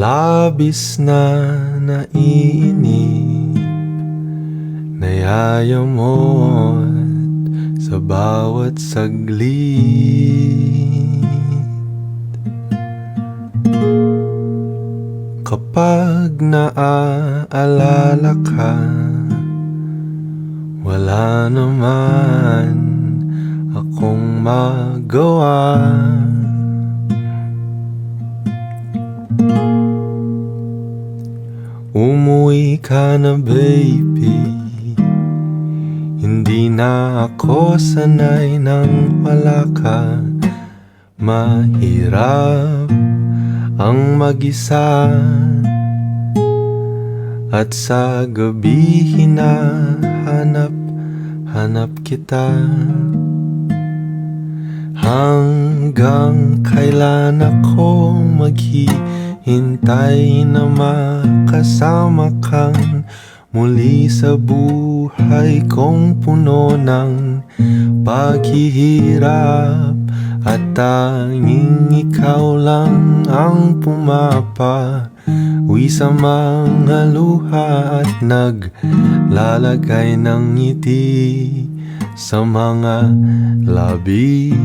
Labis na naiinip, nayayamot sa bawat saglit. Kapag naaalala ka, wala naman akong magawa. Umuwi ka na baby, hindi na ako sanay nang wala ka. Mahirap ang mag-isa, at sa gabi hinahanap kita. Hanggang kailan ako maghihintay na makasama kang muli sa buhay kong puno ng paghihirap, at tanging ikaw lang ang pumapawi sa mga luha at naglalagay ng ngiti sa mga labi.